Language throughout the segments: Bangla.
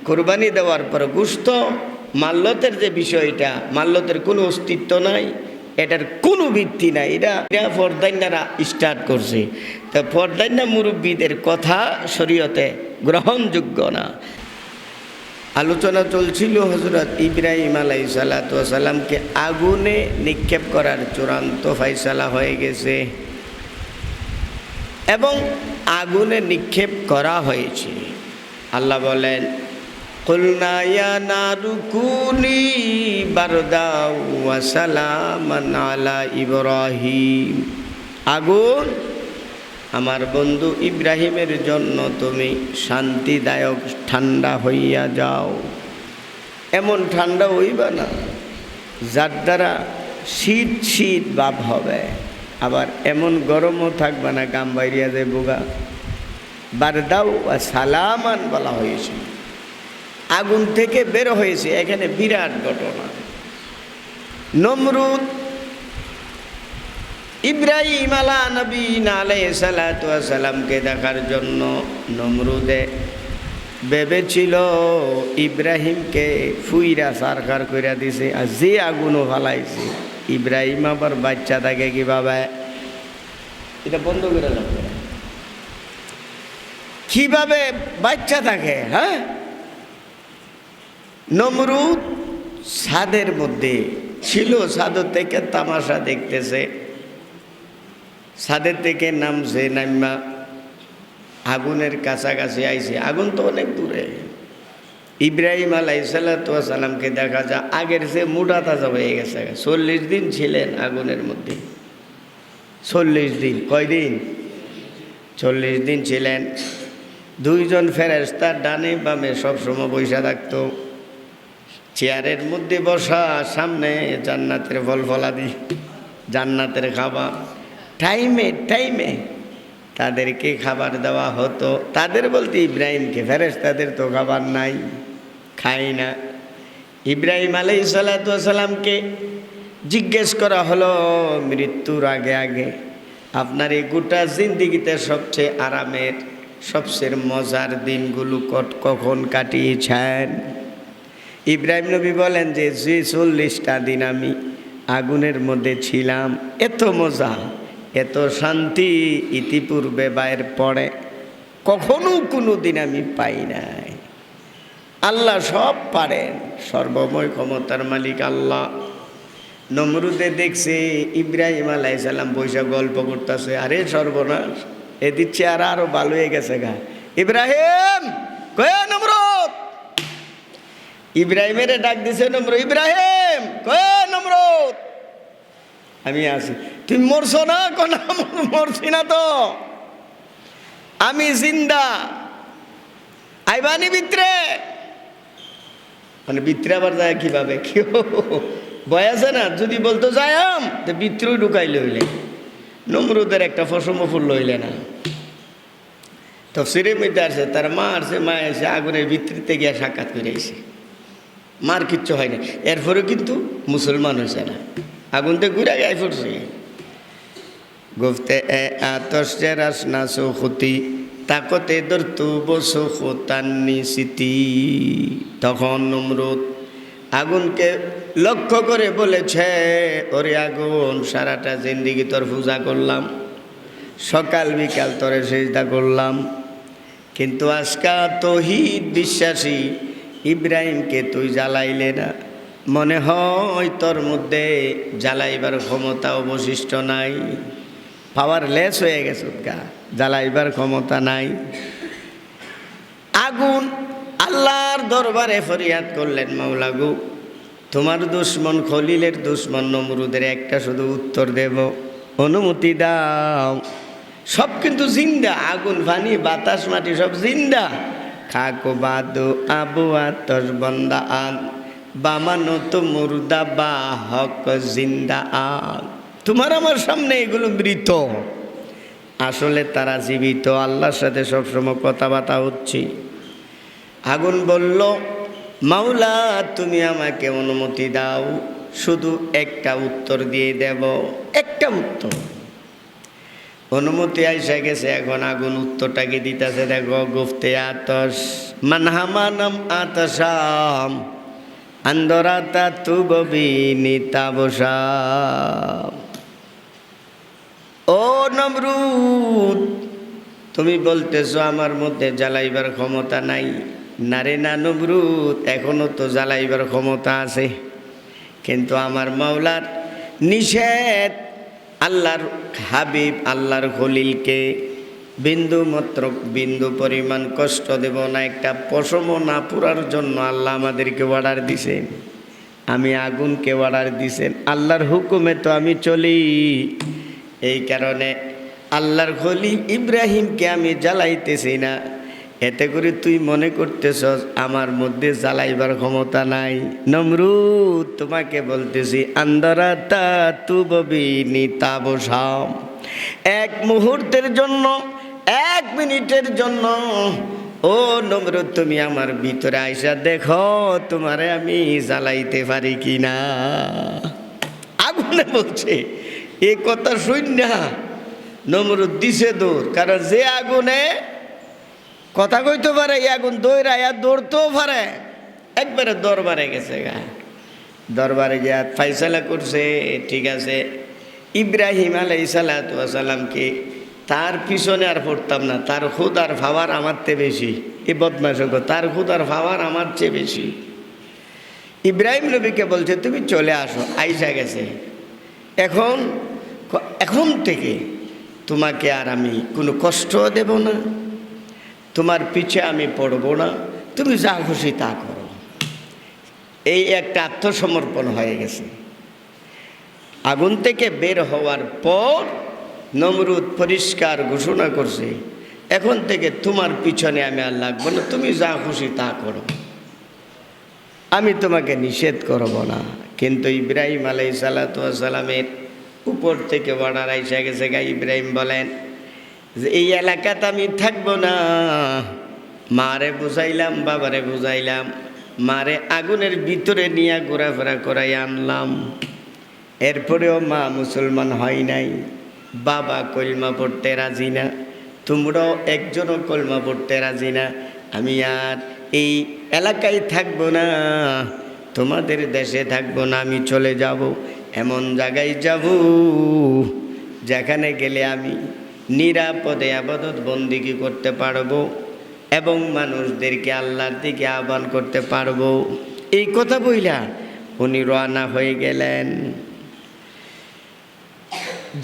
কোরবানি দেওয়ার পর গোশত মাল্যতের যে বিষয়টা, মাল্যতের কোনো অস্তিত্ব নাই, এটার কোনো ভিত্তি নাই। এটা ফরদাইন্যারা স্টার্ট করছে। তো ফরদাইন্যা মুরব্বীদের কথা শরীয়তে গ্রহণযোগ্য না। আলোচনা চলছিল হযরত ইব্রাহিম আলাইহিস সালাতু ওয়াস সালামকে আগুনে নিক্ষেপ করার চূড়ান্ত ফয়সালা হয়ে গেছে এবং আগুনে নিক্ষেপ করা হয়েছে। আল্লাহ বলেন, কুলনা ইয়া নারু কুনি বারদাও ওয়া সালামান আলা ইব্রাহিম, আগুন আমার বন্ধু ইব্রাহিমের জন্য তুমি শান্তিদায়ক ঠান্ডা হইয়া যাও। এমন ঠান্ডা হইবা না যার দ্বারা শীত শীত ভাব হবে, আবার এমন গরমও থাকবে না গাম বাইরিয়া যায় বোগা। বারদাও ওয়া সালামান বলা হয়েছে, আগুন থেকে বের হয়েছে। এখানে বিরাট ঘটনা। নমরুদ ইব্রাহিম আলাইহিস সালাতু ওয়াস সালামকে দেখার জন্য নমরুদে ভেবেছিল ইব্রাহিমকে ফুইরা সারকার কইরা দিছে, আর যে আগুনও ফালাইছে। ইব্রাহিম আবার বাচ্চা থাকে কিভাবে, এটা বন্ধ করে লাগবে, কিভাবে বাচ্চা থাকে? হ্যাঁ, নমরুদ ছাদের মধ্যে ছিল, ছাদের থেকে তামাশা দেখতেছে। ছাদের থেকে নামছে, নাইমা আগুনের কাছাকাছি আইছে। আগুন তো অনেক দূরে। ইব্রাহিম আলাইহিস সালাতু ওয়াস সালামকে দেখা যায় আগের সে মোটা তাজা হয়ে গেছে। 40 দিন ছিলেন আগুনের মধ্যে। 40 দিন, কয়দিন? 40 দিন ছিলেন। দুইজন ফেরেশতা ডানে বামে সবসময় বসে থাকতো। চেয়ারের মধ্যে বসা, সামনে জান্নাতের ফল ফলাদি, জান্নাতের খাবার। টাইমে টাইমে তাদেরকে খাবার দেওয়া হতো। তাদের বলতে ইব্রাহিমকে, ফেরেশতাদের তো খাবার নাই, খাই না। ইব্রাহিম আলাইহিস সালাতু ওয়াস সালামকে জিজ্ঞেস করা হলো মৃত্যুর আগে আগে, আপনার এই গোটা জিন্দিগিতে সবচেয়ে আরামের, সবচেয়ে মজার দিনগুলো কখন কাটিয়েছেন? ইব্রাহিম নবী বলেন যে 40টা দিন আমি আগুনের মধ্যে ছিলাম, এত মজা, এত শান্তি ইতিপূর্বে বাইর পরে কখনো কোনো দিন আমি পাই নাই। আল্লাহ সব পারেন, সর্বময় ক্ষমতার মালিক আল্লাহ। নমরুদে দেখছে ইব্রাহিম আলাইহিস সালাম বৈশা গল্প করতেছে, আরে সর্বনাশ, এ দিচ্ছে আর আরো ভালো হয়ে গেছে গা। ইব্রাহিম, কয়ে নমরুদ, ইব্রাহিমের ডাক দিছে নমরুদ, ইব্রাহিম, কয়ে নমরুদ, আমি আছি। তুমি মরছো না? কোনা মরছি না তো, আমি জিন্দা, আইবানি ভিতরে। মানে ভিতরে আবার যায় কিভাবে? কেউ ভয় আছে না? যদি বলতো যাইম, তো ভিতরেও ঢুকাইলে হইলে। নমরুদের একটা ফসম ফুল লইলে না। তাফসীরের মধ্যে আছে তার মা আসছে, মা এসে আগুনের ভিতরিতে গিয়ে সাক্ষাৎ করে আইছে। মার কিচ্ছু হয়নি, এরপরে কিন্তু মুসলমান হয়েছে না, আগুনতে ঘুরে গায়ে পড়ছে। গুফতে এ আতশে রাসনা সুখতি তাকতে দরতু বসু খুতান্নি সিতি। তখন নমরুদ আগুনকে লক্ষ্য করে বলেছে, ওরে আগুন, সারাটা জিন্দিগি তোর পূজা করলাম, সকাল বিকাল তোরে সিজদা করলাম, কিন্তু আজকা তৌহিদ বিশ্বাসী ইব্রাহিমকে তুই জ্বালাইলে না। মনে হয় তোর মধ্যে জ্বালাইবার ক্ষমতা অবশিষ্ট নাই, পাওয়ারলেস হয়ে গেছে, জ্বালাইবার ক্ষমতা নাই। আগুন আল্লাহর দরবারে ফরিয়াদ করলেন, মাওলা গো, তোমার দুশ্মন খলিলের দুশ্মন নমরুদের একটা শুধু উত্তর দেব, অনুমতি দাও। সব কিন্তু জিন্দা, আগুন পানি বাতাস মাটি সব জিন্দা। খাকো বাদু আবু আতস বন্দা আন বামানো তো মুর্দা বা হক জিন্দা আন। তোমার আমার সামনে এগুলো মৃত, আসলে তারা জীবিত, আল্লাহর সাথে সবসময় কথাবার্তা হচ্ছে। আগুন বলল, মাওলা তুমি আমাকে অনুমতি দাও, শুধু একটা উত্তর দিয়ে দেব, একটা উত্তর। অনুমতি আইসা গেছে, এখন আগুন উত্তরটা কি দিতেছে দেখো। গুফতে আতস মানহামানম আতসাম আন্দরাতা তুববি নিতাবসাম। ও নমরুদ, তুমি বলতেছো আমার মধ্যে জ্বালাইবার ক্ষমতা নাই। নারে না নমরুদ, এখনো তো জ্বালাইবার ক্ষমতা আছে, কিন্তু আমার মাওলার নিষেধ। আল্লাহর হাবিব, আল্লাহর খলিলকে বিন্দু পরিমাণ কষ্ট দেব না, একটা পশমও না পুরার জন্য আল্লাহ আমাদেরকে অর্ডার দিছেন। আমি আগুনকে অর্ডার দিছেন, আল্লাহর হুকুমে তো আমি চলি। এই কারণে আল্লাহর খলিল ইব্রাহিমকে আমি জ্বালাইতেছি না। এতে করে তুই মনে করতেছস আমার মধ্যে জ্বালাইবার ক্ষমতা নাই। নমরুদ, তোমাকে বলতেছি আন্দরাতা তুববি নিতাবসাম। এক মুহূর্তের জন্য, এক মিনিটের জন্য ও নমরুদ, তুমি আমার ভিতরে আইসা দেখো তোমারে আমি জ্বালাইতে পারি কিনা। আগুনে বলছে এ কথা শূন্য। নমরুদ দিছে দৌড়, কারণ যে আগুনে কথা কইতে পারে এই আগুন দৌড়াইয়া দৌড়তেও পারে। একবারে দরবারে গেছে গা, দরবারে গিয়া ফাইসালা করছে। ঠিক আছে, ইব্রাহিম আলাইহিসসালামকে তার পিছনে আর পড়তাম না, তার খুদার ফাওয়ার আমার চেয়ে বেশি। এ বদমাশ, তার খুদার ফাওয়ার আমার চেয়ে বেশি। ইব্রাহিম নবীকে বলছে তুমি চলে আসো। আইসা গেছে। এখন থেকে তোমাকে আর আমি কোনো কষ্ট দেব না, তোমার পিছে আমি পড়ব না, তুমি যা খুশি তা করো। এই একটা আত্মসমর্পণ হয়ে গেছে। আগুন থেকে বের হওয়ার পর নমরুদ পরিষ্কার ঘোষণা করছে, এখন থেকে তোমার পিছনে আমি আর লাগবো না, তুমি যা খুশি তা করো, আমি তোমাকে নিষেধ করব না। কিন্তু ইব্রাহিম আলাইহিসসালামের উপর থেকে অর্ডার আইসা গেছে গা। ইব্রাহিম বলেন যে এই এলাকাতে আমি থাকবো না। মারে বুঝাইলাম, বাবারে বুঝাইলাম, মারে আগুনের ভিতরে নিয়ে ঘোরাফেরা করাই আনলাম। এরপরেও মা মুসলমান হয় নাই, বাবা কলমা পড়তে রাজি না, তোমরাও একজনও কলমা পড়তে রাজি না। আমি আর এই এলাকায় থাকবো না, তোমাদের দেশে থাকবো না, আমি চলে যাব, এমন জায়গায় যাব যেখানে গেলে আমি নিরাপদে আবাদত বন্দিগি করতে পারবো এবং মানুষদেরকে আল্লাহর দিকে আহ্বান করতে পারবো। এই কথা বইলা উনি রওনা হয়ে গেলেন।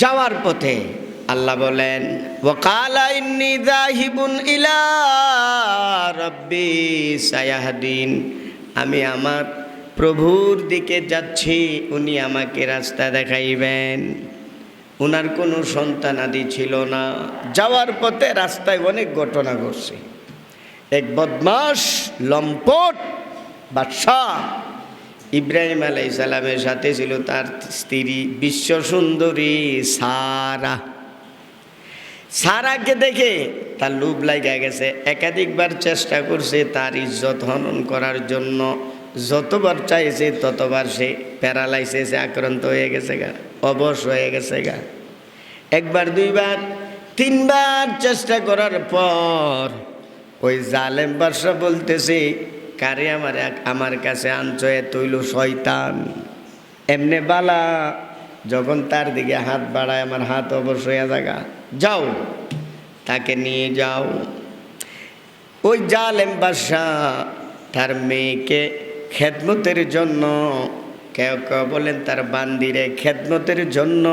যাওয়ার পথে আল্লাহ বলেন ওয়াকালা ইন্নী যাহিবুন ইলা রাব্বি সায়াহদিন, আমি আমার প্রভুর দিকে যাচ্ছি, উনি আমাকে রাস্তা দেখাইবেন। ওনার কোনো সন্তানাদি ছিল না। যাওয়ার পথে রাস্তায় অনেক ঘটনা ঘটছে। এক বদমাস লম্পট বাদশাহ ইব্রাহিম আলাইহিসসালামের সাথে ছিল তার স্ত্রী বিশ্ব সুন্দরী সারা। সারাকে দেখে তার লোভ লাগা গেছে। একাধিকবার চেষ্টা করছে তার ইজ্জত হনন করার জন্য। যতবার চাইছে ততবার সে প্যারালাইসিসে আক্রান্ত হয়ে গেছে গা, অবশ হয়ে গেছে গা। একবার, দুইবার, তিনবার চেষ্টা করার পর ওই জালেম বাদশা বলতেছে কারে আমার কাছে আনছ, তৈল শয়তান। এমনে বালা যখন তার দিকে হাত বাড়ায় আমার হাত অবশ হয়ে জায়গা, যাও তাকে নিয়ে যাও। ওই জালেম বাদশা তার মেয়েকে খেদমতের জন্য, কেউ কেউ বলেন তার বান্দিরে খেদমতের জন্য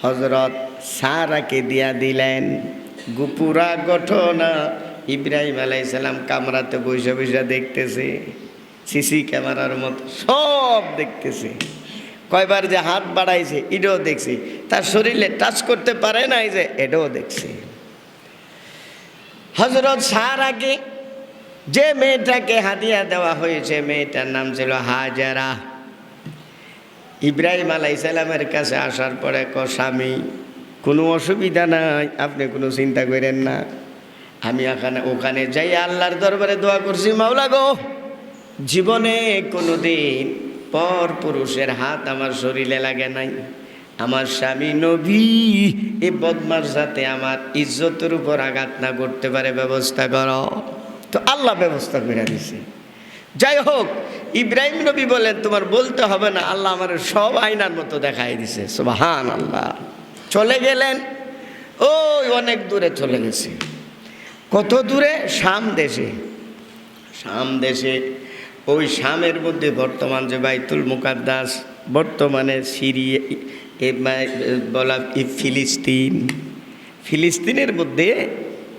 হযরত সারাকে দিয়া দিলেন। গুপুরা ঘটনা ইব্রাহিম আলাইহিসসালাম কামরাতে বসে বসে দেখতেছে, সিসি ক্যামেরার মতো সব দেখতেছে। কয়বার যে হাত বাড়াইছে এটাও দেখছি, তার শরীরে টাচ করতে পারে নাই যে এটাও দেখছি। হযরত সারাকে যে মেয়েটাকে হাদিয়া দেওয়া হয়েছে, মেয়েটার নাম ছিল হাজারা। ইব্রাহিম আলাইহিসসালামের কাছে আসার পরে স্বামী কোনো অসুবিধা নাই, আপনি কোনো চিন্তা করেন না, আমি ওখানে যাই আল্লাহর দরবারে দোয়া করছি, মাওলা গো জীবনে কোনো দিন পর পুরুষের হাত আমার শরীরে লাগে নাই, আমার স্বামী নবী, এই বদমাস যাতে আমার ইজ্জতের উপর আঘাত না করতে পারে ব্যবস্থা করো। তো আল্লাহ ব্যবস্থা করে দিছে। যাই হোক, ইব্রাহিম নবী বলেন তোমার বলতে হবে না, আল্লাহ আমার সব আয়নার মতো দেখাই দিছে। সুবহানাল্লাহ। চলে গেলেন, ওই অনেক দূরে চলে গেছে। কত দূরে? শাম দেশে। শাম দেশে, ওই শামের মধ্যে বর্তমান যে বাইতুল মুকাদ্দাস, বর্তমানে সিরিয়া বলা ফিলিস্তিন, ফিলিস্তিনের মধ্যে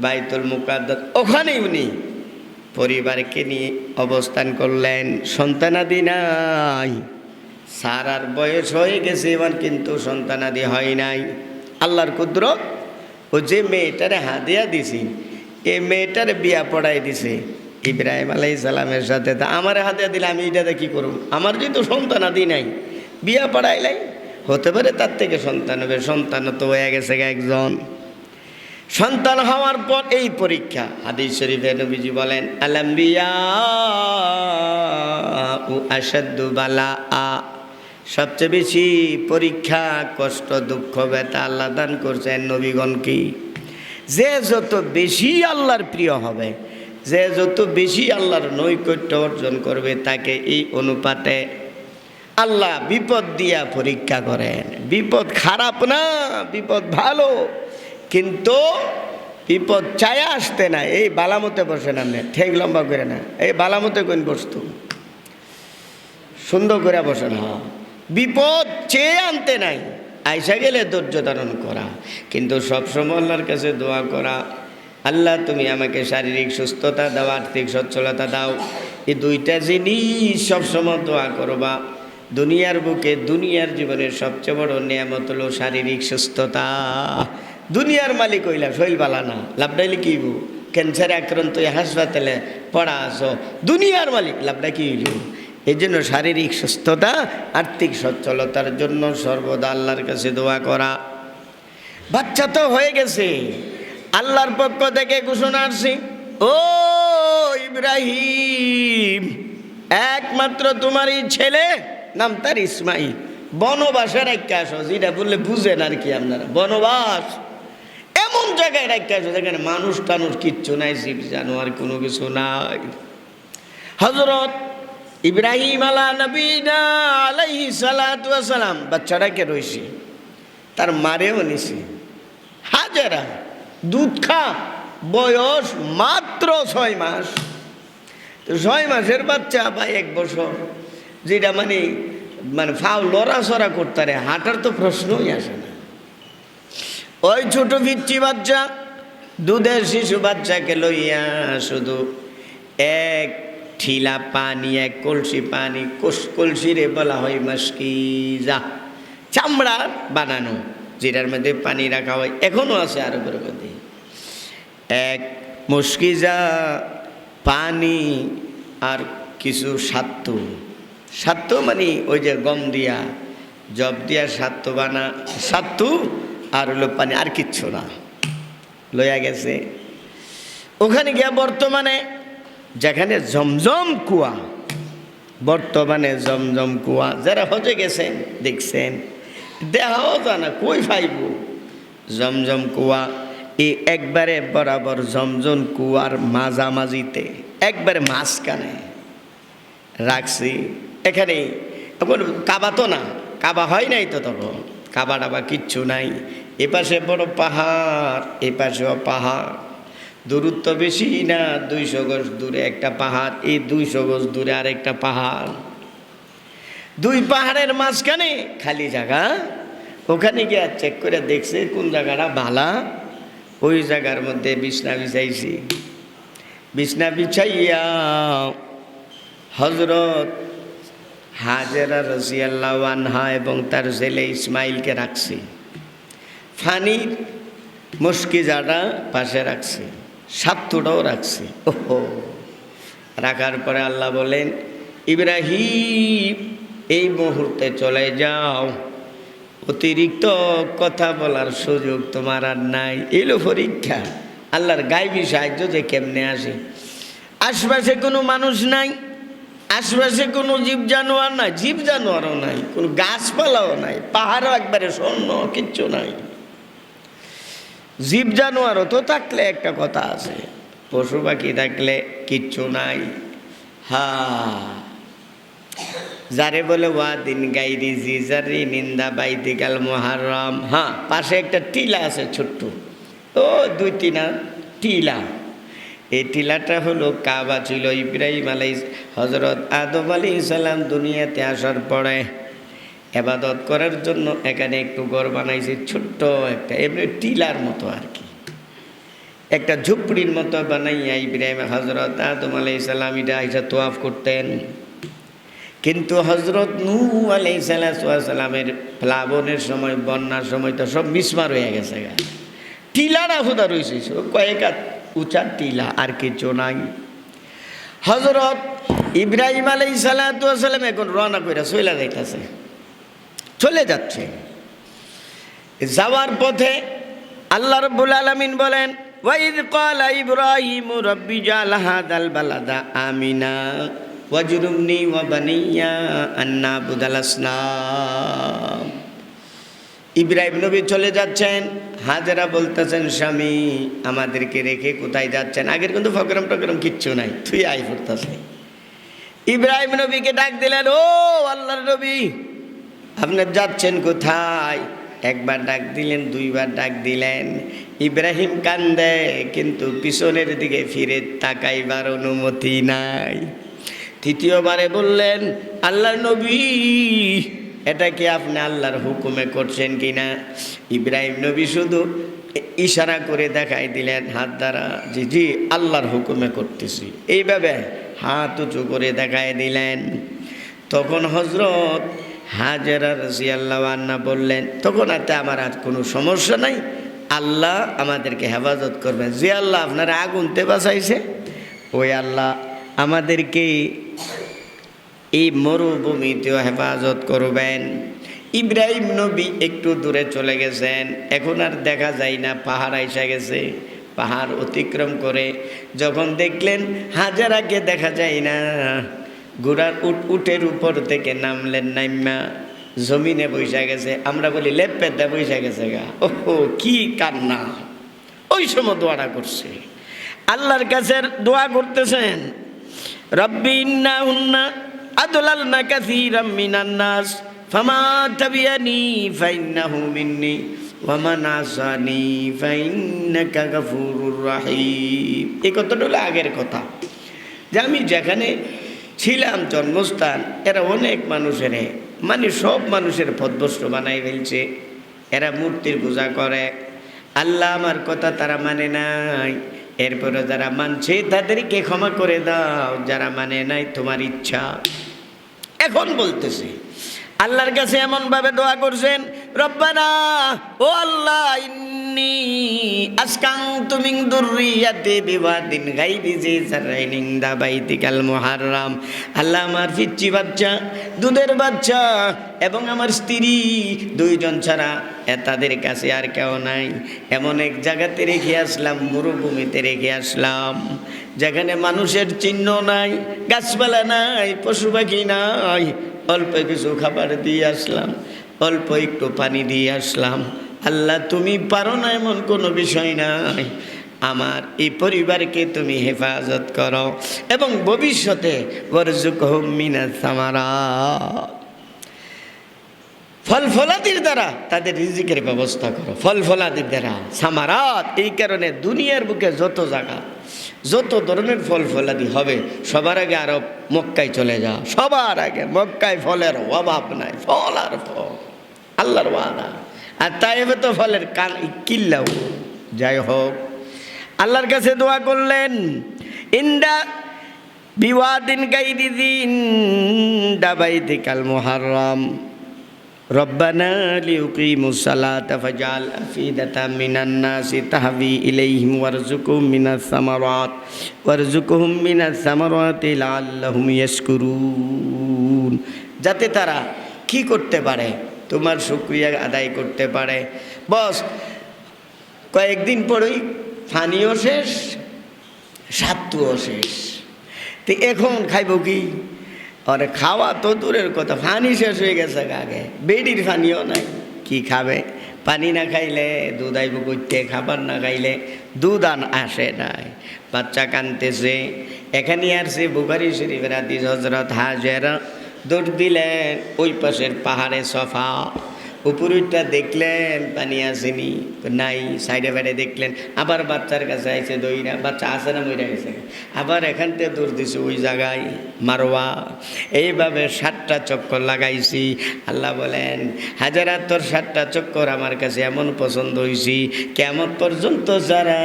বাইতুল মুকাদ্দাস, ওখানে উনি পরিবারকে নিয়ে অবস্থান করলেন। সন্তানাদি নাই, সারার বয়স হয়ে গেছে এবার, কিন্তু সন্তানাদি হয় নাই। আল্লাহর কুদরত, ও যে মেয়েটারে হাদিয়া দিছি, এই মেয়েটারে বিয়া পড়াই দিছে ইব্রাহিম আলাইহিস সালামের সাথে। তা আমার হাদিয়া দিলে আমি এটাতে কী করব? আমার যেহেতু সন্তানাদি নাই, বিয়া পড়াইলাই, হতে পারে তার থেকে সন্তান হবে। সন্তান তো হয়ে গেছে একজন। সন্তান হওয়ার পর এই পরীক্ষা। হাদিস শরীফে নবীজি বলেন আল-আম্বিয়া আশাদ্দু বালাআ, সবচেয়ে বেশি পরীক্ষা, কষ্ট, দুঃখ, ব্যথা আল্লাহ দান করছেন নবীগণকে। যে যত বেশি আল্লাহর প্রিয় হবে, যে যত বেশি আল্লাহর নৈকট্য অর্জন করবে, তাকে এই অনুপাতে আল্লাহ বিপদ দিয়া পরীক্ষা করেন। বিপদ খারাপ না, বিপদ ভালো, কিন্তু বিপদ চায়া আসতে না। এই বালামতে বসে না, ঠেক লম্বা করে না, এই বালামতে কোন বস্তু সুন্দর করে বসে না। বিপদ চেয়ে আনতে নাই, আইসা গেলে ধৈর্য ধারণ করা। কিন্তু সবসময় আল্লাহর কাছে দোয়া করা, আল্লাহ তুমি আমাকে শারীরিক সুস্থতা দাও, আর্থিক সচ্ছলতা দাও। এই দুইটা জিনিস সবসময় দোয়া করবা। দুনিয়ার বুকে, দুনিয়ার জীবনের সবচেয়ে বড় নিয়ামত হলো শারীরিক সুস্থতা। দুনিয়ার মালিক হইলা শৈল বালা না, লাভডাইলে কি হইব? ক্যান্সারে আক্রান্ত হাসপাতালে পড়া আসো, দুনিয়ার মালিক, লাভডা কি হইল? এই জন্য শারীরিক সুস্থতা, আর্থিক সচ্ছলতার জন্য সর্বদা আল্লাহর কাছে দোয়া করা। বাচ্চা তো হয়ে গেছে, আল্লাহর পক্ষ থেকে ঘোষণা আসছে, ও ইব্রাহিম, একমাত্র তোমারই ছেলে, নাম তার ইসমাইল, বনবাসে রাখতে আসো। যেটা বললে বুঝেন আর কি আপনারা, বনবাস এমন জায়গায় রাখতে আসো যেখানে মানুষ টানুষ কিচ্ছু নাই, জীব জানোয়ার কোনো কিছু নাই। হযরত ইব্রাহিম আলাইহিস সালাতু ওয়াস সালাম বাচ্চাটাকে রইছে, তার মারেও নিছে। হাজেরা দুধ খা, বয়স মাত্র 6 মাস। তো 6 মাসের বাচ্চা বা 1 বছর, যেটা মানে ফাও লড়াচড়া করতে, হাঁটার তো প্রশ্নই আসে না। ওই ছোট পিচ্চি বাচ্চা, দুধের শিশু বাচ্চাকে লইয়া শুধু এক ঠিলা পানি, এক কলসি পানি, কলসিরে বলা হয় মাসকিজা, চামড়ার বানানো, যেটার মধ্যে পানি রাখা হয়, এখনো আছে আরবের মধ্যে। এক মুশকিজা পানি আর কিছু সাত্তু, সাত্তু মানে ওই যে গম দিয়া, জব দিয়া সাত্তু বানা, সাত্তু আর হলো পানি, আর কিচ্ছু না। লইয়া গেছে ওখানে গিয়া, বর্তমানে যেখানে জমজম কুয়া, বর্তমানে জমজম কুয়া, যারা হজে গেছেন দেখছেন, দেখাও জানা কই পাইব জমজম কুয়া। এই একবারে বরাবর জমজম কুয়ার মাঝামাঝিতে, একবারে মাঝখানে রাখছি। এখানে এখন কাবা তো না, কাবা হয় নাই তো তখন, কাবা টাবা কিচ্ছু নাই। এপাশে বড় পাহাড়, এপাশেও পাহাড়, দূরত্ব বেশি না, 200 গজ দূরে একটা পাহাড়, এই 200 গজ দূরে আরেকটা পাহাড়, 2 পাহাড়ের মাঝখানে খালি জায়গা। ওখানে গিয়ে চেক করে দেখছে কোন জায়গাটা ভালা, ওই জায়গার মধ্যে বিছনা বিছাইছি। বিছনা বিছাইয়া হযরত হাজেরা রাদিয়াল্লাহু আনহা এবং তার ছেলে ইসমাইলকে রাখছি। ফানির মুশকিজাটা পাশে রাখছি, সাত্তুটাও রাখছি। ওহো, রাখার পরে আল্লাহ বলেন, ইব্রাহিম এই মুহূর্তে চলে যাও, অতিরিক্ত কথা বলার সুযোগ তোমার আর নাই। এলো পরীক্ষা, আল্লাহর গায়বী সাহায্য যে কেমনে আসে। আশপাশে কোনো মানুষ নাই, আশপাশে কোনো জীব জানোয়ার নাই, জীব জানোয়ারও নাই, কোনো গাছপালাও নাই, পাহাড়ও একবারে শূন্য, কিচ্ছু নাই। জীব জানোয়ারও তো থাকলে একটা কথা আছে, পশু পাখি থাকলে কিচ্ছু নাই। যারে বলে ওয়াদিন গাইরি জিজারি নিন্দা বাইদিকাল মুহাররম। পাশে একটা টিলা আছে ছোট্ট, ও 2-3 টিলা। এই টিলাটা হলো কাবা ছিল। ইব্রাহিম হযরত আদম আলাইহিস সালাম দুনিয়াতে আসার পরে ইবাদত করার জন্য এখানে একটু ঘর বানাইছে, ছোট্ট একটা এমনি টিলার মতো আর কি, একটা ঝুপড়ির মতো বানাইয়া ইব্রাহিম হযরত আদম আলাইহিস সালাম এটা আইসা তোয়াফ করতেন। কিন্তু হযরত নূহ আলাইহিস সালামের প্লাবনের সময়, বন্যার সময় তো সব মিসমার হয়ে গেছে, টিলাটা হুদা রয়েছে, কয়েক উঁচা টিলা, আর কিছু নাই। হযরত ইব্রাহিম আলাইহিস সালাম এখন রওনা করে চলে যাইতেছে, চলে যাচ্ছে। যাওয়ার পথে আল্লাহ রাব্বুল আলামিন বলেন, ওয়াইদ ক্বালা ইব্রাহিমু রাব্বি জাল হাদাল বালাদা আমিনা ওয়াজরুবনি ওয়া বানিয়া আন নাবুদাল আসনাম। ইব্রাহিম নবী চলে যাচ্ছেন, হাজেরা বলতেছেন, স্বামী আমাদেরকে রেখে কোথায় যাচ্ছেন? আগের কিন্তু প্রোগ্রাম টোগ্রাম কিচ্ছু নাই, তুই আই পড়তেছে। ইব্রাহিম নবীকে ডাক দিলেন, ও আল্লাহর নবী, আপনি যাচ্ছেন কোথায়? একবার ডাক দিলেন, 2বার ডাক দিলেন। ইব্রাহিম কান্দে, কিন্তু পিছনের দিকে ফিরে তাকাইবার অনুমতি নাই। 3য়বারে বললেন, আল্লাহর নবী, এটা কি আপনি আল্লাহর হুকুমে করছেন কিনা? ইব্রাহিম নবী শুধু ইশারা করে দেখাই দিলেন হাত দ্বারা, জি জি আল্লাহর হুকুমে করতেছি, এইভাবে হাত উঁচু করে দেখাই দিলেন। তখন হযরত হাজেরা রাদিয়াল্লাহু আনহা বললেন, তখন আমার আর কোনো সমস্যা নাই, আল্লাহ আমাদেরকে হেফাজত করবেন। যে আল্লাহ আপনারা আগুনতে বাঁচাইছে, ওই আল্লাহ আমাদেরকে এই মরুভূমিতেও হেফাজত করবেন। ইব্রাহিম নবী একটু দূরে চলে গেছেন, এখন আর দেখা যায় না, পাহাড় আইসা গেছে। পাহাড় অতিক্রম করে যখন দেখলেন হাজেরাকে দেখা যায় না, ঘোড়ার উটের উপর থেকে নামলেন, নাইমা জমিনে বৈশা গেছে। আমরা বলি লেপেদা বৈশা গেছে গা। ওহো কি কান্না! ওই সময় দোয়াটা করছে, আল্লাহর কাছে দোয়া করতেছেন, রব্বি ইন্নাহুন্না আদলালনা কাসীরাম মিনান নাস ফামা তাবিয়ানি ফাইন্নাহু মিন্নি ওয়া মান আসানি ফাইন্নাকা গফুরুর রহিম। এই কথাটা হলো আগের কথা, যে আমি যেখানে ছিলাম জন্মস্থান, এরা অনেক মানুষের মানে সব মানুষের পথভ্রষ্ট বানাই ফেলছে। এরা মূর্তির পূজা করে, আল্লাহ আমার কথা তারা মানে নাই। এরপরে যারা মানছে তাদেরকে ক্ষমা করে দাও, যারা মানে নাই তোমার ইচ্ছা। এখন বলতেছে আল্লাহর কাছে এমনভাবে দোয়া করছেন, রব্বানা, ও আল্লাহ, ইন্নী আসকানতু মিন যুররিয়াতি বিওয়াদিন গায়রি জি যারইন ইনদা বাইতিকাল মুহাররম। আল্লাহ, আমার পিচ্চি বাচ্চা, দুধের বাচ্চা এবং আমার স্ত্রী 2 জন ছাড়া তাদের কাছে আর কেউ নাই, এমন এক জায়গাতে রেখে আসলাম, মরুভূমিতে রেখে আসলাম, যেখানে মানুষের চিহ্ন নাই, গাছপালা নাই, পশু পাখি নাই। অল্প কিছু খাবার দিয়ে আসলাম, অল্প একটু পানি দিয়ে আসলাম। আল্লাহ, তুমি পারো না এমন কোনো বিষয় নাই, আমার এই পরিবারকে তুমি হেফাজত করো এবং ভবিষ্যতে ওয়ারযুকহুম মিনাস সামারাত, ফল ফলাদির দ্বারা তাদের রিজিকের ব্যবস্থা করো, ফল ফলাদির দ্বারা সামারাত। এই কারণে দুনিয়ার বুকে যত জায়গা, যত ধরনের ফল ফলাদি হবে, সবার আগে আরব মক্কায় চলে যাও, সবার আগে মক্কায় ফলের অভাব নাই, ফল আর ফল, আল্লাহর ওয়াদা। আর তাইফে তো ফলের কিল্লাও। যাই হোক, আল্লাহর কাছে দোয়া করলেন, ইন্দা বিওয়াদিন গায়রি যিন দাবাইতিকাল মুহাররম রব্বানা লিউকিমুস সালাতা ফাজআল আফিদাতাম মিনান নাসি তাহবি ইলাইহিম ওয়ারযুকহুম মিনাস সামারাতি লাআল্লাহুম ইয়াশকুরুন। যাতে তারা কি করতে পারে, তোমার শুকরিয়া আদায় করতে পারে। বস কয়েকদিন পরেই পানিও শেষ, স্বাদও শেষ, তো এখন খাইব কি? আরে খাওয়া তো দূরের কথা, পানি শেষ হয়ে গেছে আগে, বেডির পানিও নাই, কি খাবে? পানি না খাইলে দুধ আইব করতে, খাবার না খাইলে দুধ আসে নাই। বাচ্চা কানতেছে। এখানে আসছে বুখারী শরীফের হাদিস, হযরত হাজেরা দৌড় দিলেন ওই পাশের পাহাড়ে সফা, উপরটা দেখলেন পানি আসেনি, নাই। সাইডে ফাইডে দেখলেন, আবার বাচ্চার কাছে আইসে দইরা, বাচ্চা আসে না মইরা গেছে, আবার এখান থেকে দৌড় দিছে ওই জায়গায় মারওয়া। এইভাবে 7টা চক্কর লাগাইছি। আল্লাহ বলেন, হাজারা তোর 7টা চক্কর আমার কাছে এমন পছন্দ হয়েছি, কেমন পর্যন্ত যারা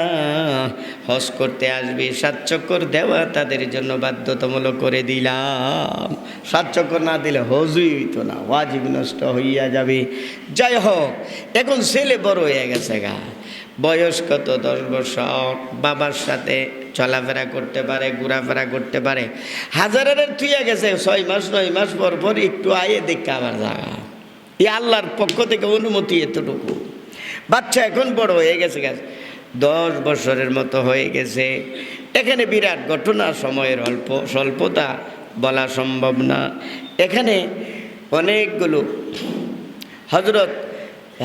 হজ করতে আসবে 7 চক্কর দেওয়া তাদের জন্য বাধ্যতামূলক করে দিলাম। 7 চক্কর না দিলে হজই হইতো না, ওয়াজিব নষ্ট হইয়া যাবে। যাই হোক, এখন ছেলে বড় হয়ে গেছে গা, বয়স কত, 10 বছর, বাবার সাথে চলাফেরা করতে পারে, ঘোরাফেরা করতে পারে। হাজারের থুইয়া গেছে 6 মাস 9 মাস পর পর একটু আয়ে দেখে আবার জায়গা। এই আল্লাহর পক্ষ থেকে অনুমতি এতটুকু। বাচ্চা এখন বড় হয়ে গেছে, 10 বছরের মতো হয়ে গেছে। এখানে বিরাট ঘটনা, সময়ের স্বল্পতা বলা সম্ভব না। এখানে অনেকগুলো হযরত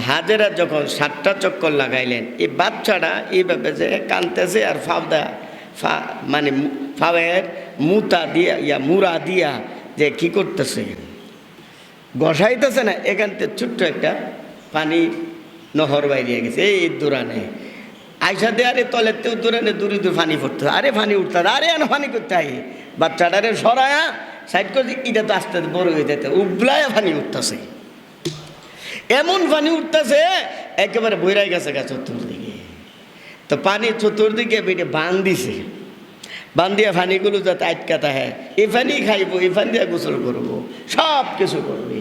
হাজেরা যখন 7টা চক্কর লাগাইলেন, এই বাচ্চাটা এইভাবে যে কানতেছে আর মানে ফাওয়ের মুতা দিয়া মুরা দিয়া যে কি করতেছে, গসাইতেছে না, এখান থেকে ছোট্ট একটা পানি নহর বাইরে গেছে এই দূরানে আইসা দিয়ে, আরে তলের দূরানে দূরে দূর পানি পড়তে, আরে পানি উঠতে, আরে এনে পানি করতে হয়, বাচ্চাটারে সরায়া সাইড করছে, এটা তো আস্তে বড় হয়ে যেতে উবলায় পানি উঠতেছে, এমন পানি উঠতেছে একেবারে বইরাই গেছে চতুর্দিকে। তো পানি চতুর্দিকে বেটে বান দিছে, বান দিয়া পানিগুলো যাতে আটকাতে হয়, এই পানি খাইবো, এই পানি দিয়ে গোসল করবো, সব কিছু করবে।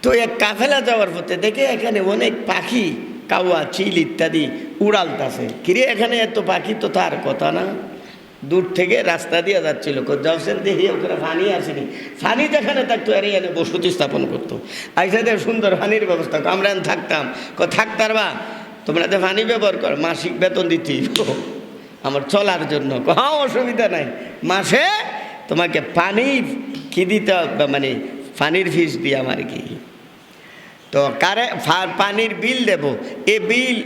তো এক কাফেলা যাওয়ার পথে দেখে এখানে অনেক পাখি, কাওয়া, চিল ইত্যাদি উড়ালতাছে। কিরে এখানে এত পাখি তো তার কথা না, দূর থেকে রাস্তা দিয়ে যাচ্ছিল, যাচ্ছেন দেখি ওখানে পানি আসেনি, পানি যেখানে থাকতো আরে এনে বসতি স্থাপন করতো। আইসাদের সুন্দর পানির ব্যবস্থা, আমরা থাকতাম, থাকতার বা তোমরা তো পানি ব্যবহার কর, মাসিক বেতন দিতি আমার চলার জন্য, হ্যাঁ অসুবিধা নাই, মাসে তোমাকে পানির কি দিতে হবে, মানে পানির ফিস দিয়ে আমার কি, তো পানির বিল দেব। এ বিল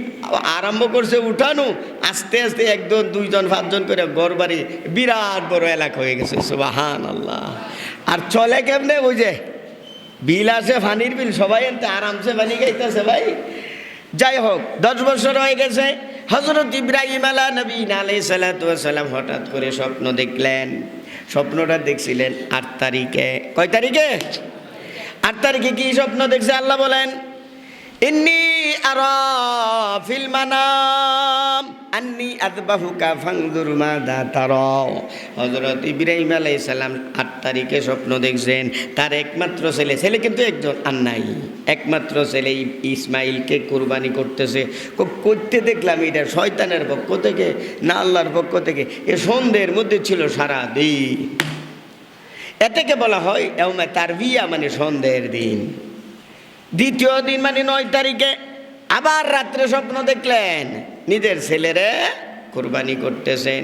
আরম্ভ করছে উঠানো, আস্তে আস্তে 1 জন 2 জন 5 জন করে ঘর বাড়ি, বিরাট বড় এলাকা হয়ে গেছে, সুবহানাল্লাহ। আর চলে কেমনে, ওই যে বিল আছে পানির বিল, সবাই এনতে আরামসে পানি খাইতেছে ভাই। যাই হোক, 10 বছর হয়ে গেছে। হযরত ইব্রাহিম আলাইহিস সালাম হঠাৎ করে স্বপ্ন দেখলেন। স্বপ্নটা দেখছিলেন 8 তারিখে। কয় তারিখে? 8 তারিখে। কি স্বপ্ন দেখছে আল্লাহ বলেন, ইন্নী আরা ফিল মানাম আন্নী আযবাহুকা ফানজুর মাযা তারা। হযরত ইব্রাহিম আলাইহিস সালাম 8 তারিখে স্বপ্ন দেখছেন, তার একমাত্র ছেলে কিন্তু একজন আর নাই, একমাত্র ছেলে ইসমাইলকে কুরবানি করতেছে। করতে দেখলাম এটা শয়তানের পক্ষ থেকে না আল্লাহর পক্ষ থেকে? এ সন্ধ্যের মধ্যে ছিল সারা দিন। এটাকে বলা হয় ইয়াউমে তারবিয়া, মানে সন্ধ্যের দিন। দ্বিতীয় দিন মানে 9 তারিখে আবার রাত্রে স্বপ্ন দেখলেন নিজের ছেলেরে কুরবানি করতেছেন।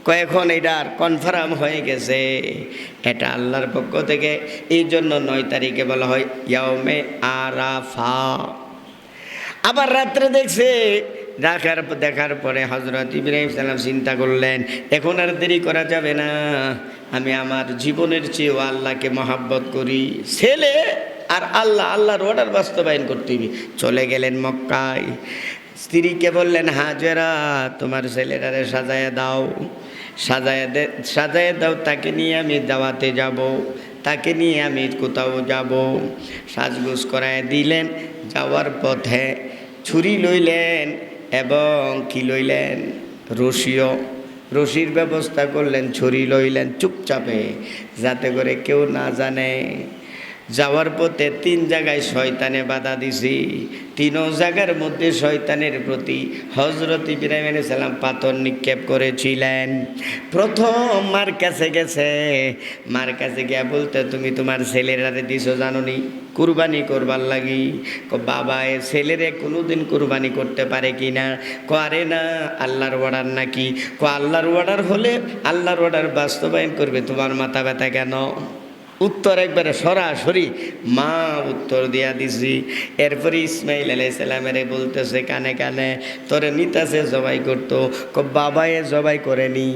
কয়েকক্ষণ এটার কনফার্ম হয়ে গেছে এটা আল্লাহর পক্ষ থেকে, এই জন্য 9 তারিখে বলা হয় ইয়াউমে আরাফা। আবার রাত্রে দেখছে, দেখার পরে হযরত ইব্রাহিম সালাম চিন্তা করলেন, এখন আর দেরি করা যাবে না, আমি আমার জীবনের চেয়েও আল্লাহকে মহাব্বত করি, ছেলে আর আল্লাহর অর্ডার বাস্তবায়ন করতে হবে। চলে গেলেন মক্কায়। স্ত্রীকে বললেন, হাজেরা তোমার ছেলেটারে সাজায় দাও, সাজায় দাও, তাকে নিয়ে আমি দাওয়াতে যাব, তাকে নিয়ে আমি কোথাও যাব। সাজগোজ করায় দিলেন। যাওয়ার পথে ছুরি লইলেন এবং কি লইলেন, রশির ব্যবস্থা করলেন, ছুরি লইলেন চুপচাপে, যাতে করে কেউ না জানে। যাওয়ার পথে 3 জায়গায় শয়তানে বাধা দিছি, 3 জায়গার মধ্যে শয়তানের প্রতি হযরত ইব্রাহিম আলাইহিস সালাম পাথর নিক্ষেপ করেছিলেন। প্রথম মার কাছে গেছে, মার কাছে গিয়া বলতে, তুমি তোমার ছেলেরারে দিছো জানোনি কুরবানি করবার লাগি? বাবা এ ছেলেরে কোনোদিন কুরবানি করতে পারে কি না? আরে না, আল্লাহর অর্ডার নাকি? আল্লাহর অর্ডার হলে আল্লাহর অর্ডার বাস্তবায়ন করবে, তোমার মাথা ব্যথা কেন? উত্তর একবারে সরাসরি মা উত্তর দিয়া দিছি। এরপরে ইসমাইল আলাইহিস সালামের বলতেছে কানে কানে, তোরে নিতাছে জবাই করতো, বাবায়ে জবাই করেনি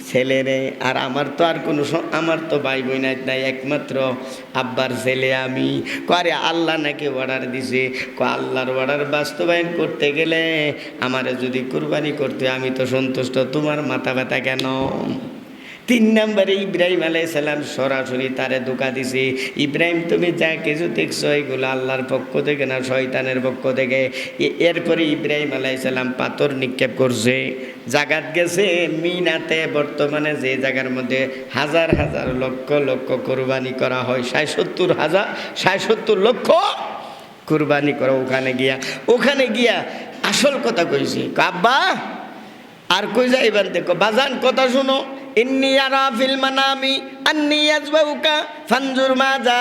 ছেলেরে, আর আমার তো আর কোনো আমার তো ভাই বোন নাই, একমাত্র আব্বার ছেলে আমি। আরে আল্লাহ নাকি অর্ডার দিছে, আল্লাহর অর্ডার বাস্তবায়ন করতে গেলে আমারে যদি কুরবানি করতে আমি তো সন্তুষ্ট, তোমার মাথা ব্যথা কেন? 3 নম্বরে ইব্রাহিম আলাইহিস সালাম সরাসরি তারে ধোঁকা দিছে, ইব্রাহিম তুমি যা কিছু দেখছো এগুলো আল্লাহর পক্ষ থেকে না শয়তানের পক্ষ থেকে। এরপরে ইব্রাহিম আলাইহিস সালাম পাথর নিক্ষেপ করছে, জাগাত গেছে মিনাতে, বর্তমানে যে জায়গার মধ্যে হাজার হাজার লক্ষ লক্ষ কুরবানি করা হয়, 70 লক্ষ কুরবানি করা। ওখানে গিয়া আসল কথা কইছে, আব্বা আর কই যাইবেন দেখো বাজান কথা শুনো, ইন্নী আরা ফিল মানামি আন্নী আযবাউকা ফানজুর মাযা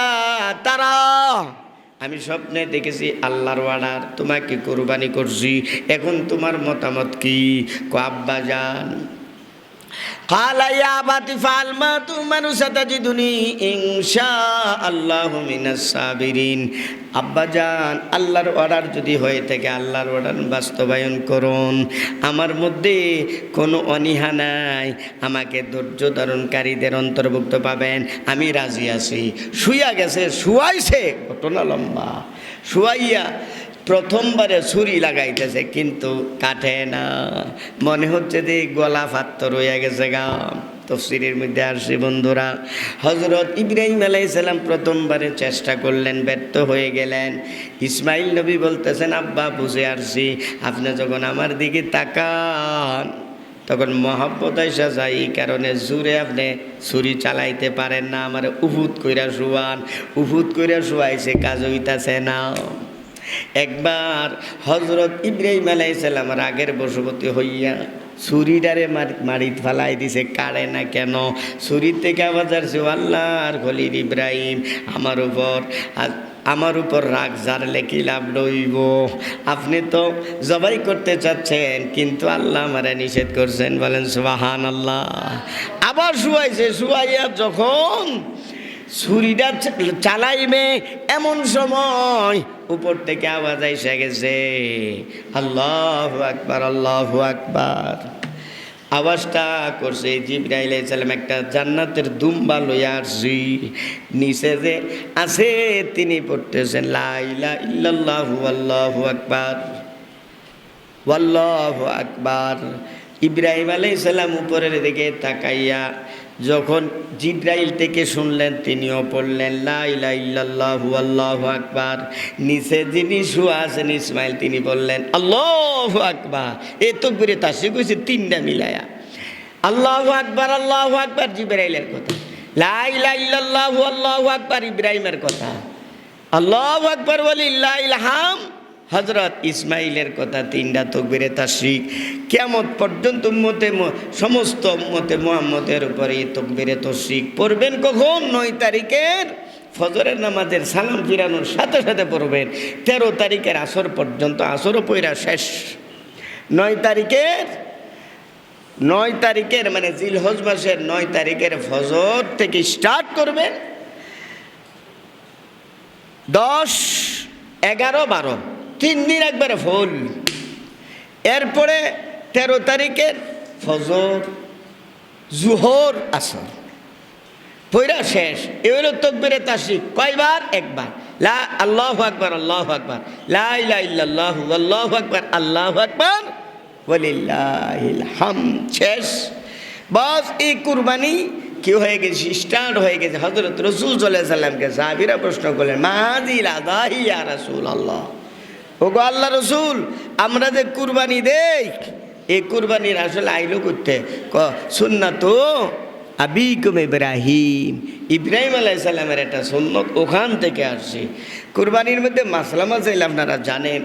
তারা, আমি স্বপ্নে দেখেছি আল্লাহর অর্ডার তোমাকে কুরবানি করছি, এখন তোমার মতামত কি? আব্বা জান ক্বালা ইয়া আবাতি ফাআল মা তু'মারু সাতাজিদুনি ইনশাআল্লাহু মিনাস সাবিরিন। আব্বাজান আল্লাহর অর্ডার যদি হয়ে থাকে আল্লাহর অর্ডার বাস্তবায়ন করুন, আমার মধ্যে কোনো অনীহা নাই, আমাকে ধৈর্য ধারণকারীদের অন্তর্ভুক্ত পাবেন, আমি রাজি আছি। শুইয়া গেছে, শুয়াইছে, ঘটনা লম্বা, শুয়াইয়া প্রথমবারে ছুরি লাগাইতেছে কিন্তু কাটে না, মনে হচ্ছে যে গলা ফাত্তর হয়ে গেছে গা। তাফসীরের মধ্যে আসছে বন্ধুরা, হযরত ইব্রাহিম আলাইহিস সালাম প্রথমবারে চেষ্টা করলেন, ব্যর্থ হয়ে গেলেন। ইসমাইল নবী বলতেছেন আব্বা বুঝে আসছি, আপনি যখন আমার দিকে তাকান তখন মহব্বত আইসা যায়, এই কারণে জোরে আপনি ছুরি চালাইতে পারেন না, আমার উহুদ কইরা শুয়ান। উহুদ কইরা শুয়াইছে, কাজ হইতাছে না। একবার হযরত ইব্রাহিম আলাইহিস সালাম রাগের বশবর্তী হইয়া ছুরিটারে মারিত ফালাই দিছে, কাড়ে না কেন? ছুরির থেকে আওয়াজ আসছে, আল্লাহর খলিল ইব্রাহিম আমার উপর রাগ জারলে কি লাভ লইব? আপনি তো জবাই করতে চাচ্ছেন কিন্তু আল্লাহ আমারে নিষেধ করছেন, বলেন সুবহানাল্লাহ। আবার শুয়াইছে, শুয়াইয়া যখন ছুরিটা চালাইবে এমন সময় উপর থেকে আওয়াজ এসে গেছে, আল্লাহু আকবার, আল্লাহু আকবার। আওয়াজটা করছে জিবরাইল আলাইহিস সালাম একটা জান্নাতের দুম্বা লইয়া আসছি, নিচে যে আছে তিনি পড়তেছেন লা ইলাহা ইল্লাল্লাহু আল্লাহু আকবার, আল্লাহু আকবার। ইব্রাহিম আলাইহিস সালাম উপরের দিকে তাকাইয়া যখন জিবরাইল থেকে শুনলেন তিনিও পড়লেন লা ইলাহা ইল্লাল্লাহু আল্লাহু আকবার। নিচে যিনি শুয়া আছেন ইসমাইল তিনি বললেন আল্লাহু আকবার। এ তাকবীরে তাসবিহ কইছে তিনটা মিলায়া, আল্লাহু আকবার, আল্লাহু আকবার জিবরাইলের কথা, লা ইলাহা ইল্লাল্লাহু আল্লাহু আকবার ইব্রাহিমের কথা, আল্লাহু আকবার ওয়ালিল্লাহিল হামদ হযরত ইসমাইলের কথা, তিনটা তাকবীরে তাসবিহ। কিয়ামত পর্যন্ত সমস্ত উম্মতে মুহাম্মদের উপরে তাকবীরে তাসবিহ পড়বেন। কখন? 9 তারিখের ফজরের নামাজের সালাম ফিরানোর সাথে সাথে পড়বেন। 13 তারিখের আসর পর্যন্ত, আসরও পড়া শেষ। 9 তারিখের মানে জিলহজ মাসের 9 তারিখের ফজর থেকে স্টার্ট করবেন, 10, 11, 12 3 দিন একবারে ফুল। এরপরে 13 তারিখের ফজর, জুহর, আসর পয়রা শেষ। এ হলো তাকবীরে তাসবিহ। কয়বার? একবার। লা আল্লাহু আকবার, আল্লাহু আকবার, লা ইলাহা ইল্লাল্লাহু আল্লাহু আকবার, আল্লাহু আকবার ওয়ালিল্লাহিল হামদ। শেষ। বাস এই কুরবানি কি হয়ে গেছে? স্টার্ট হয়ে গেছে। হযরত রাসূল সাল্লাল্লাহু আলাইহি সাল্লামকে সাহাবীরা প্রশ্ন করলেন মাযিল আদাহি ইয়া রাসূলুল্লাহ, ওগো আল্লাহ রসুল আমরা যে কুরবানি দেই এই কুরবানির আসলে আইলো করতে সুন্নাতু আবিকুম ইব্রাহিম, ইব্রাহিম আলাইহিস সালামের একটা সুন্নত ওখান থেকে আসছে। কুরবানির মধ্যে মাসলা মাসাইল আপনারা জানেন,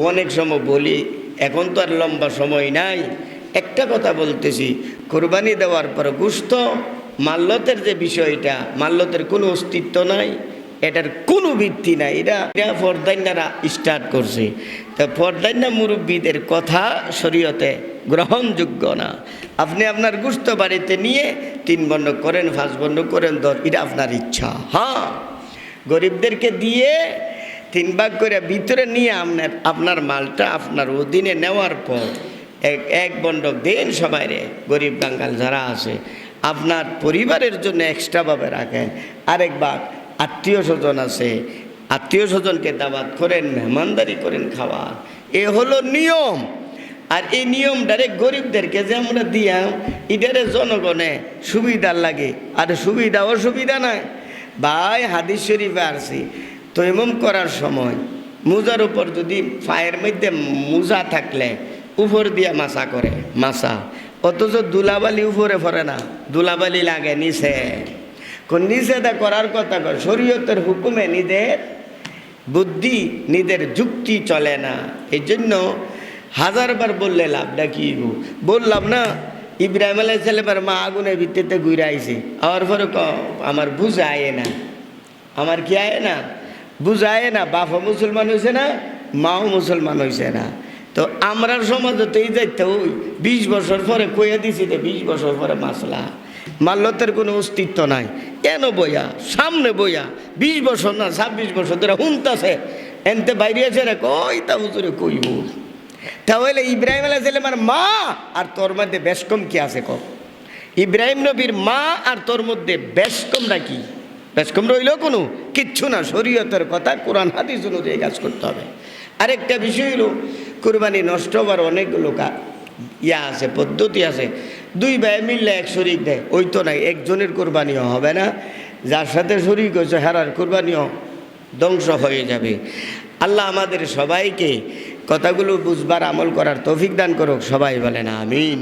অনেক সময় বলি, এখন তো আর লম্বা সময় নাই, একটা কথা বলতেছি, কুরবানি দেওয়ার পর গোশত মাল্যতের যে বিষয়টা, মাল্যতের কোনো অস্তিত্ব নাই, এটার কোনো ভিত্তি নাই। এটা ফরদাইনারা স্টার্ট করছে। তো ফরদাইনা মুরব্বীদের কথা শরীয়তে গ্রহণযোগ্য না। আপনি আপনার গোশত বাড়িতে নিয়ে 3 বন্ধক করেন, 5 বন্ধক করেন, 10, এটা আপনার ইচ্ছা। হ্যাঁ, গরিবদেরকে দিয়ে 3 ভাগ করে ভিতরে নিয়ে আপনার মালটা আপনার অধীনে নেওয়ার পর এক বন্ধক দেন সবাই রে, গরিব বাঙ্গাল যারা আছে। আপনার পরিবারের জন্য এক্সট্রাভাবে রাখেন। আরেক ভাগ আত্মীয় স্বজন আছে, আত্মীয় স্বজনকে দাওয়াত করেন, মেহমানদারি করেন, খাওয়া। এ হলো নিয়ম। আর এই নিয়মটারে গরিবদেরকে যে আমরা দিয়াম, এটারে জনগণে সুবিধার লাগে। আর সুবিধা অসুবিধা নাই ভাই। হাদিস শরীফে আসছি, তৈমম করার সময় মোজার উপর যদি পায়ের মধ্যে মোজা থাকলে উপর দিয়ে মাছা করে, মাছা। অথচ দুলাবালি উপরে পড়ে না, দুলাবালি লাগে নিচে। কোন নিষেধা করার কথা কয়, শরীয়তের হুকুমে নিজের বুদ্ধি, নিজের যুক্তি চলে না। এই জন্য 1000বার বললে লাভটা কি? বললাম না, ইব্রাহিম আলাইহিস সালামের মা আগুনের ভিত্তিতে ঘুরে আইছে। আর পরে আমার বুঝায় না, আমার কি আয় না, বুঝায় না। বাপও মুসলমান হয়েছে না, মাও মুসলমান হয়েছে না। তো আমরা সমাজে তো এই যাইতে ওই 20 বছর পরে কইয়া দিছি, 20 বছর পরে মাসলা মাল্যতের কোনো অস্তিত্ব নাই। কেন বইয়া সামনে বইয়া 20 বছর না 26 বছর ধরে হুমতাছে, এনতে বাইরে আছে রে, কই তা হুজুরে কইব। তাহলে ইব্রাহিম আলাইহিস সালামের মা আর তোর মধ্যে বেশ কম কি আছে? কম। ইব্রাহিম নবীর মা আর তোর মধ্যে বেশ কমটা কি? বেশ কম রইল কোনো কিচ্ছু না। শরীয়তের কথা, কোরআন হাদিস অনুযায়ী কাজ করতে হবে। আরেকটা বিষয় হলো, কুরবানি নষ্ট হওয়ার অনেকগুলো আছে, পদ্ধতি আছে। 2 ভাই মিললে 1 শরিক দেয়, ওই তো নাই। একজনের কোরবানিও হবে না, যার সাথে শরিক হয়েছে হারার কোরবানিও ধ্বংস হয়ে যাবে। আল্লাহ আমাদের সবাইকে কথাগুলো বুঝবার, আমল করার তৌফিক দান করুক। সবাই বলেন আমিন।